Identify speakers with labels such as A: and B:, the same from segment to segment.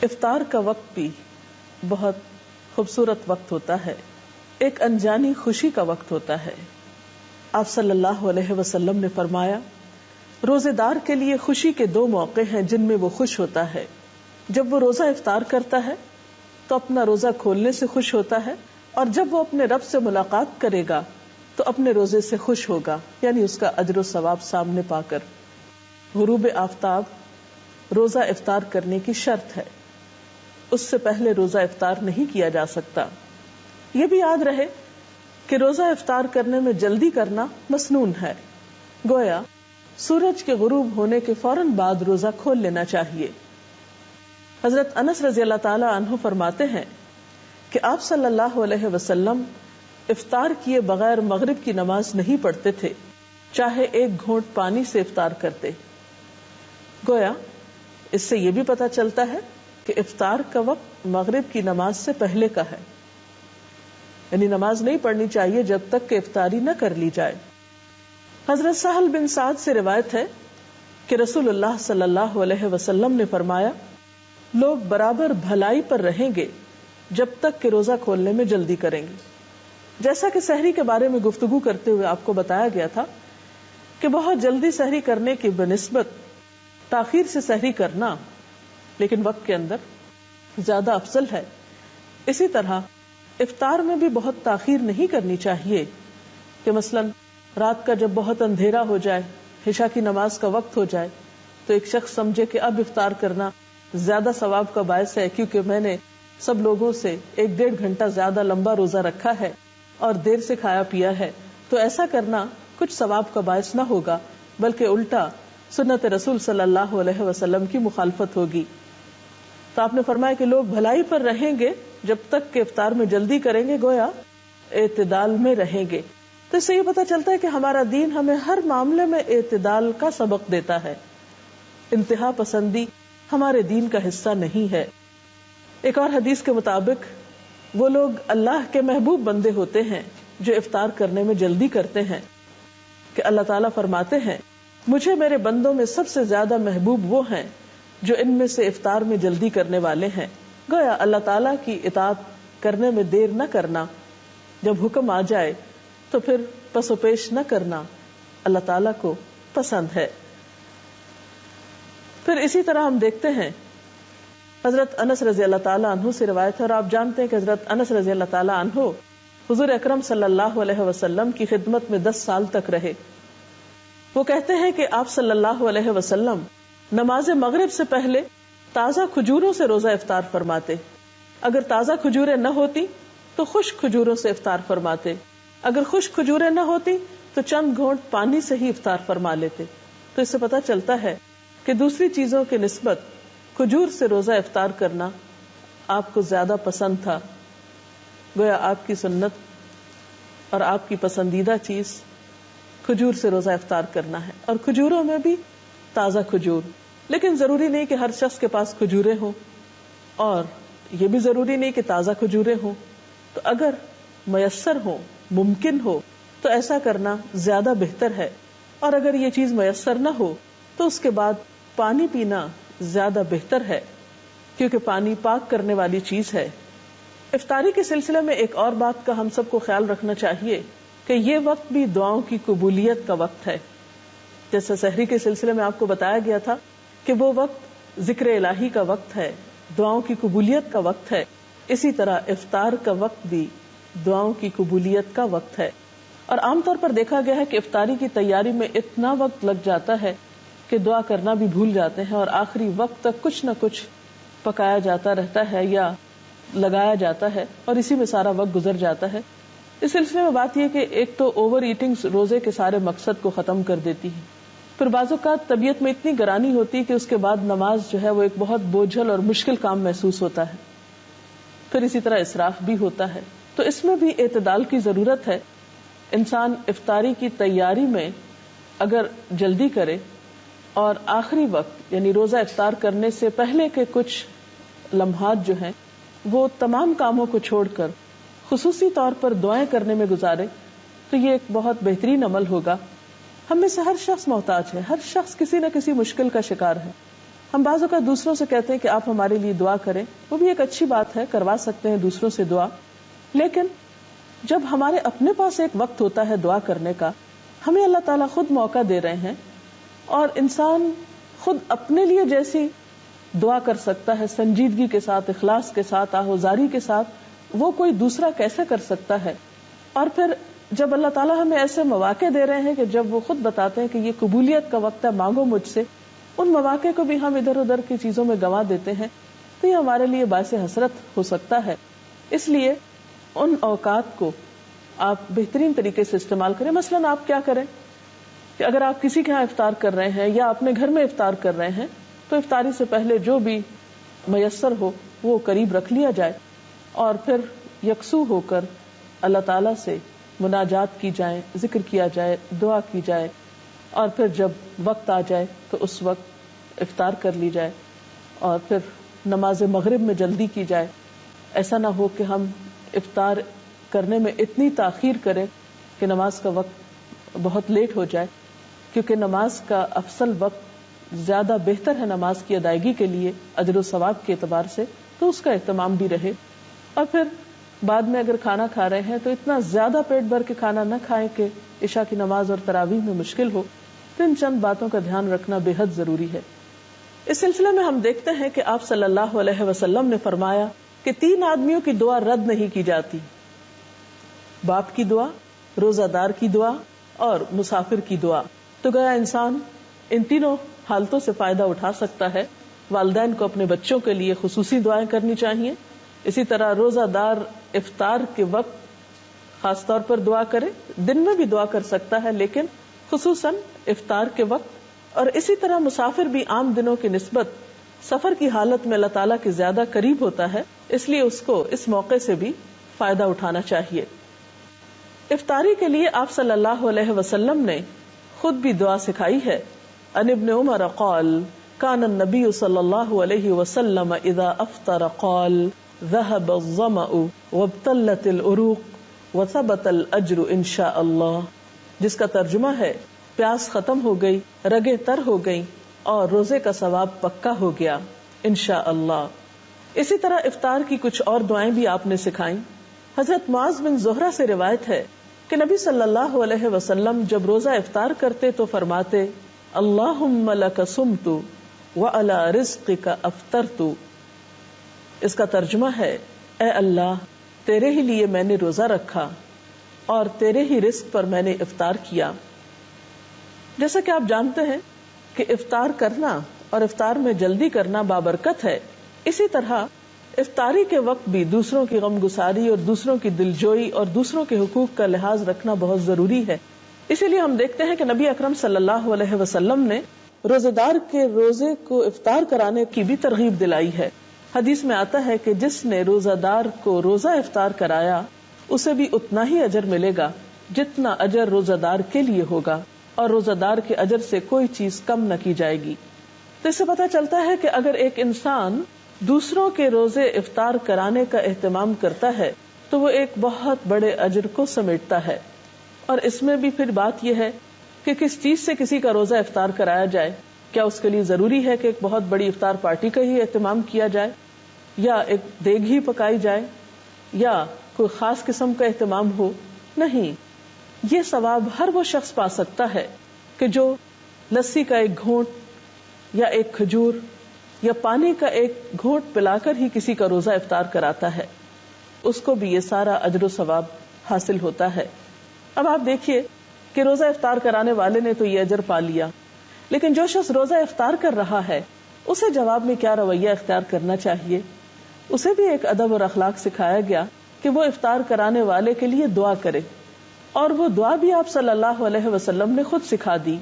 A: افطار کا وقت بھی بہت خوبصورت وقت ہوتا ہے، ایک انجانی خوشی کا وقت ہوتا ہے. آپ صلی اللہ علیہ وسلم نے فرمایا، روزے دار کے لیے خوشی کے 2 موقع ہیں جن میں وہ خوش ہوتا ہے. جب وہ روزہ افطار کرتا ہے تو اپنا روزہ کھولنے سے خوش ہوتا ہے، اور جب وہ اپنے رب سے ملاقات کرے گا تو اپنے روزے سے خوش ہوگا، یعنی اس کا اجر و ثواب سامنے پا کر. غروب آفتاب روزہ افطار کرنے کی شرط ہے، اس سے پہلے روزہ افطار نہیں کیا جا سکتا. یہ بھی یاد رہے کہ روزہ افطار کرنے میں جلدی کرنا مسنون ہے، گویا سورج کے غروب ہونے کے فوراً بعد روزہ کھول لینا چاہیے. حضرت انس رضی اللہ تعالی عنہ فرماتے ہیں کہ آپ صلی اللہ علیہ وسلم افطار کیے بغیر مغرب کی نماز نہیں پڑھتے تھے، چاہے ایک گھونٹ پانی سے افطار کرتے. گویا اس سے یہ بھی پتہ چلتا ہے کہ افطار کا وقت مغرب کی نماز سے پہلے کا ہے، یعنی نماز نہیں پڑھنی چاہیے جب تک کہ افطاری نہ کر لی جائے. حضرت سہل بن سعد سے روایت ہے کہ رسول اللہ صلی اللہ علیہ وسلم نے فرمایا، لوگ برابر بھلائی پر رہیں گے جب تک کہ روزہ کھولنے میں جلدی کریں گے. جیسا کہ سحری کے بارے میں گفتگو کرتے ہوئے آپ کو بتایا گیا تھا کہ بہت جلدی سحری کرنے کی بنسبت تاخیر سے سحری کرنا لیکن وقت کے اندر زیادہ افضل ہے. اسی طرح افطار میں بھی بہت تاخیر نہیں کرنی چاہیے کہ مثلا رات کا جب بہت اندھیرا ہو جائے، عشاء کی نماز کا وقت ہو جائے تو ایک شخص سمجھے کہ اب افطار کرنا زیادہ ثواب کا باعث ہے کیونکہ میں نے سب لوگوں سے 1-1.5 گھنٹہ زیادہ لمبا روزہ رکھا ہے اور دیر سے کھایا پیا ہے، تو ایسا کرنا کچھ ثواب کا باعث نہ ہوگا بلکہ الٹا سنت رسول صلی اللہ علیہ وسلم کی مخالفت ہوگی. تو آپ نے فرمایا کہ لوگ بھلائی پر رہیں گے جب تک کہ افطار میں جلدی کریں گے، گویا اعتدال میں رہیں گے. تو اس سے یہ پتہ چلتا ہے کہ ہمارا دین ہمیں ہر معاملے میں اعتدال کا سبق دیتا ہے. انتہا پسندی ہمارے دین کا حصہ نہیں ہے. ایک اور حدیث کے مطابق وہ لوگ اللہ کے محبوب بندے ہوتے ہیں جو افطار کرنے میں جلدی کرتے ہیں، کہ اللہ تعالیٰ فرماتے ہیں، مجھے میرے بندوں میں سب سے زیادہ محبوب وہ ہیں جو ان میں سے افطار میں جلدی کرنے والے ہیں. گویا اللہ تعالیٰ کی اطاعت کرنے میں دیر نہ کرنا، جب حکم آ جائے تو پھر پس و پیش نہ کرنا اللہ تعالیٰ کو پسند ہے. پھر اسی طرح ہم دیکھتے ہیں حضرت انس رضی اللہ تعالیٰ عنہ سے روایت ہے، اور آپ جانتے ہیں کہ حضرت انس رضی اللہ تعالیٰ عنہ حضور اکرم صلی اللہ علیہ وسلم کی خدمت میں 10 سال تک رہے. وہ کہتے ہیں کہ آپ صلی اللہ علیہ وسلم نماز مغرب سے پہلے تازہ کھجوروں سے روزہ افطار فرماتے. اگر تازہ کھجوریں نہ ہوتی تو خشک کھجوروں سے افطار فرماتے، اگر خشک کھجوریں نہ ہوتی تو چند گھونٹ پانی سے ہی افطار فرما لیتے. تو اس سے پتہ چلتا ہے کہ دوسری چیزوں کے نسبت کھجور سے روزہ افطار کرنا آپ کو زیادہ پسند تھا. گویا آپ کی سنت اور آپ کی پسندیدہ چیز کھجور سے روزہ افطار کرنا ہے، اور کھجوروں میں بھی تازہ کھجور. لیکن ضروری نہیں کہ ہر شخص کے پاس کھجوریں ہوں، اور یہ بھی ضروری نہیں کہ تازہ کھجوریں ہوں. تو اگر میسر ہو، ممکن ہو تو ایسا کرنا زیادہ بہتر ہے، اور اگر یہ چیز میسر نہ ہو تو اس کے بعد پانی پینا زیادہ بہتر ہے، کیونکہ پانی پاک کرنے والی چیز ہے. افطاری کے سلسلے میں ایک اور بات کا ہم سب کو خیال رکھنا چاہیے کہ یہ وقت بھی دعاؤں کی قبولیت کا وقت ہے. جیسے سحری کے سلسلے میں آپ کو بتایا گیا تھا کہ وہ وقت ذکر الہی کا وقت ہے، دعاؤں کی قبولیت کا وقت ہے، اسی طرح افطار کا وقت بھی دعاؤں کی قبولیت کا وقت ہے. اور عام طور پر دیکھا گیا ہے کہ افطاری کی تیاری میں اتنا وقت لگ جاتا ہے کہ دعا کرنا بھی بھول جاتے ہیں، اور آخری وقت تک کچھ نہ کچھ پکایا جاتا رہتا ہے یا لگایا جاتا ہے، اور اسی میں سارا وقت گزر جاتا ہے. اس سلسلے میں بات یہ کہ ایک تو اوور ایٹنگ روزے کے سارے مقصد کو ختم کر دیتی ہے. پھر بعض اوقات طبیعت میں اتنی گرانی ہوتی کہ اس کے بعد نماز جو ہے وہ ایک بہت بوجھل اور مشکل کام محسوس ہوتا ہے. پھر اسی طرح اسراف بھی ہوتا ہے. تو اس میں بھی اعتدال کی ضرورت ہے. انسان افطاری کی تیاری میں اگر جلدی کرے اور آخری وقت یعنی روزہ افطار کرنے سے پہلے کے کچھ لمحات جو ہیں وہ تمام کاموں کو چھوڑ کر خصوصی طور پر دعائیں کرنے میں گزارے تو یہ ایک بہت بہترین عمل ہوگا. ہم میں سے ہر شخص محتاج ہے، ہر شخص کسی نہ کسی مشکل کا شکار ہے. ہم بعض اوقات دوسروں سے کہتے ہیں کہ آپ ہمارے لیے دعا کریں، وہ بھی ایک اچھی بات ہے، کروا سکتے ہیں دوسروں سے دعا، لیکن جب ہمارے اپنے پاس ایک وقت ہوتا ہے دعا کرنے کا، ہمیں اللہ تعالیٰ خود موقع دے رہے ہیں، اور انسان خود اپنے لیے جیسی دعا کر سکتا ہے سنجیدگی کے ساتھ، اخلاص کے ساتھ، آہوزاری کے ساتھ، وہ کوئی دوسرا کیسے کر سکتا ہے؟ اور پھر جب اللہ تعالیٰ ہمیں ایسے مواقع دے رہے ہیں کہ جب وہ خود بتاتے ہیں کہ یہ قبولیت کا وقت ہے، مانگو مجھ سے، ان مواقع کو بھی ہم ادھر ادھر کی چیزوں میں گنوا دیتے ہیں، تو یہ ہمارے لیے باعث حسرت ہو سکتا ہے. اس لیے ان اوقات کو آپ بہترین طریقے سے استعمال کریں. مثلاً آپ کیا کریں کہ اگر آپ کسی کے ہاں افطار کر رہے ہیں یا اپنے گھر میں افطار کر رہے ہیں تو افطاری سے پہلے جو بھی میسر ہو وہ قریب رکھ لیا جائے، اور پھر یکسو ہو کر اللہ تعالیٰ سے مناجات کی جائے، ذکر کیا جائے، دعا کی جائے، اور پھر جب وقت آ جائے تو اس وقت افطار کر لی جائے، اور پھر نماز مغرب میں جلدی کی جائے. ایسا نہ ہو کہ ہم افطار کرنے میں اتنی تاخیر کریں کہ نماز کا وقت بہت لیٹ ہو جائے، کیونکہ نماز کا افضل وقت زیادہ بہتر ہے نماز کی ادائیگی کے لیے اجر و ثواب کے اعتبار سے، تو اس کا اہتمام بھی رہے. اور پھر بعد میں اگر کھانا کھا رہے ہیں تو اتنا زیادہ پیٹ بھر کے کھانا نہ کھائیں کہ عشاء کی نماز اور تراویح میں مشکل ہو. تو ان چند باتوں کا دھیان رکھنا بے حد ضروری ہے. اس سلسلے میں ہم دیکھتے ہیں کہ آپ صلی اللہ علیہ وسلم نے فرمایا کہ 3 آدمیوں کی دعا رد نہیں کی جاتی: باپ کی دعا، روزہ دار کی دعا اور مسافر کی دعا. تو گویا انسان ان تینوں حالتوں سے فائدہ اٹھا سکتا ہے. والدین کو اپنے بچوں کے لیے خصوصی دعائیں کرنی چاہیے. اسی طرح روزہ دار افطار کے وقت خاص طور پر دعا کرے، دن میں بھی دعا کر سکتا ہے لیکن خصوصاً افطار کے وقت. اور اسی طرح مسافر بھی عام دنوں کی نسبت سفر کی حالت میں اللہ تعالیٰ کے زیادہ قریب ہوتا ہے، اس لیے اس کو اس موقع سے بھی فائدہ اٹھانا چاہیے. افطاری کے لیے آپ صلی اللہ علیہ وسلم نے خود بھی دعا سکھائی ہے. ان ابن عمر قال كان النبي صلی اللہ علیہ وسلم اذا افطر قال ذهب الظمأ وابتلت العروق وثبت الاجر ان شاء اللہ، جس کا ترجمہ ہے پیاس ختم ہو گئی، رگیں تر ہو گئیں اور روزے کا ثواب پکا ہو گیا انشاء اللہ. اسی طرح افطار کی کچھ اور دعائیں بھی آپ نے سکھائیں. حضرت معاذ بن زہرہ سے روایت ہے کہ نبی صلی اللہ علیہ وسلم جب روزہ افطار کرتے تو فرماتے: اللہم لک صمت وعلی رزقک افطرت. اس کا ترجمہ ہے: اے اللہ، تیرے ہی لیے میں نے روزہ رکھا اور تیرے ہی رزق پر میں نے افطار کیا. جیسا کہ آپ جانتے ہیں کہ افطار کرنا اور افطار میں جلدی کرنا بابرکت ہے، اسی طرح افطاری کے وقت بھی دوسروں کی غم گساری اور دوسروں کی دلجوئی اور دوسروں کے حقوق کا لحاظ رکھنا بہت ضروری ہے. اسی لیے ہم دیکھتے ہیں کہ نبی اکرم صلی اللہ علیہ وسلم نے روزے دار کے روزے کو افطار کرانے کی بھی ترغیب دلائی ہے. حدیث میں آتا ہے کہ جس نے روزہ دار کو روزہ افطار کرایا اسے بھی اتنا ہی اجر ملے گا جتنا اجر روزہ دار کے لیے ہوگا، اور روزہ دار کے اجر سے کوئی چیز کم نہ کی جائے گی. تو اس سے پتہ چلتا ہے کہ اگر ایک انسان دوسروں کے روزے افطار کرانے کا اہتمام کرتا ہے تو وہ ایک بہت بڑے اجر کو سمیٹتا ہے. اور اس میں بھی پھر بات یہ ہے کہ کس چیز سے کسی کا روزہ افطار کرایا جائے. کیا اس کے لیے ضروری ہے کہ ایک بہت بڑی افطار پارٹی کا ہی اہتمام کیا جائے، یا ایک دیگ ہی پکائی جائے، یا کوئی خاص قسم کا اہتمام ہو؟ نہیں، یہ ثواب ہر وہ شخص پا سکتا ہے کہ جو لسی کا ایک گھونٹ یا ایک کھجور یا پانی کا ایک گھونٹ پلا کر ہی کسی کا روزہ افطار کراتا ہے، اس کو بھی یہ سارا اجر و ثواب حاصل ہوتا ہے. اب آپ دیکھیے کہ روزہ افطار کرانے والے نے تو یہ اجر پا لیا، لیکن جو شخص روزہ افطار کر رہا ہے اسے جواب میں کیا رویہ اختیار کرنا چاہیے؟ اسے بھی ایک ادب اور اخلاق سکھایا گیا کہ وہ افطار کرانے والے کے لیے دعا کرے، اور وہ دعا بھی آپ صلی اللہ علیہ وسلم نے خود سکھا دی.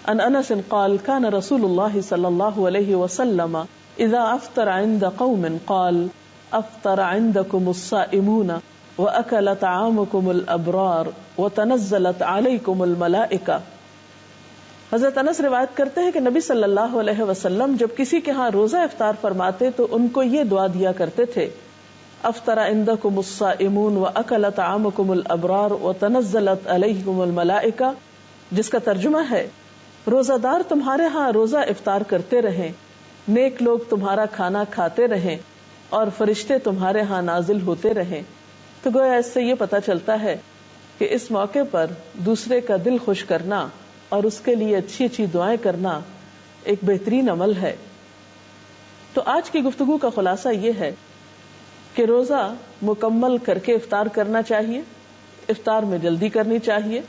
A: ان انس قال كان رسول الله صلی اللہ علیہ وسلم اذا افطر عند قوم قال افطر عندكم الصائمون واكل طعامكم الابرار وتنزلت عليكم الملائکہ. حضرت انس روایت کرتے ہیں کہ نبی صلی اللہ علیہ وسلم جب کسی کے ہاں روزہ افطار فرماتے تو ان کو یہ دعا دیا کرتے تھے: افطر عندكم الصائمون واكل طعامكم الابرار وتنزلت عليكم الملائکہ، جس کا ترجمہ ہے روزہ دار تمہارے ہاں روزہ افطار کرتے رہیں، نیک لوگ تمہارا کھانا کھاتے رہیں اور فرشتے تمہارے ہاں نازل ہوتے رہیں۔ تو گویا اس سے یہ پتا چلتا ہے کہ اس موقع پر دوسرے کا دل خوش کرنا اور اس کے لیے اچھی اچھی دعائیں کرنا ایک بہترین عمل ہے۔ تو آج کی گفتگو کا خلاصہ یہ ہے کہ روزہ مکمل کر کے افطار کرنا چاہیے، افطار میں جلدی کرنی چاہیے،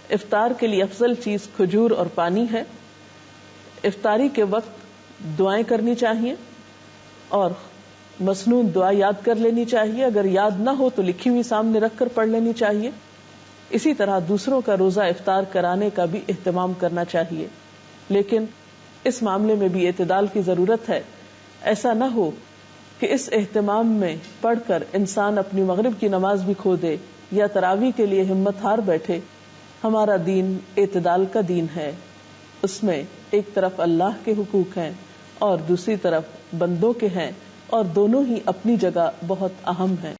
A: افطار کے لیے افضل چیز کھجور اور پانی ہے، افطاری کے وقت دعائیں کرنی چاہیے اور مسنون دعا یاد کر لینی چاہیے، اگر یاد نہ ہو تو لکھی ہوئی سامنے رکھ کر پڑھ لینی چاہیے۔ اسی طرح دوسروں کا روزہ افطار کرانے کا بھی اہتمام کرنا چاہیے، لیکن اس معاملے میں بھی اعتدال کی ضرورت ہے۔ ایسا نہ ہو کہ اس اہتمام میں پڑھ کر انسان اپنی مغرب کی نماز بھی کھو دے یا تراویح کے لیے ہمت ہار بیٹھے۔ ہمارا دین اعتدال کا دین ہے، اس میں ایک طرف اللہ کے حقوق ہیں اور دوسری طرف بندوں کے ہیں، اور دونوں ہی اپنی جگہ بہت اہم ہیں۔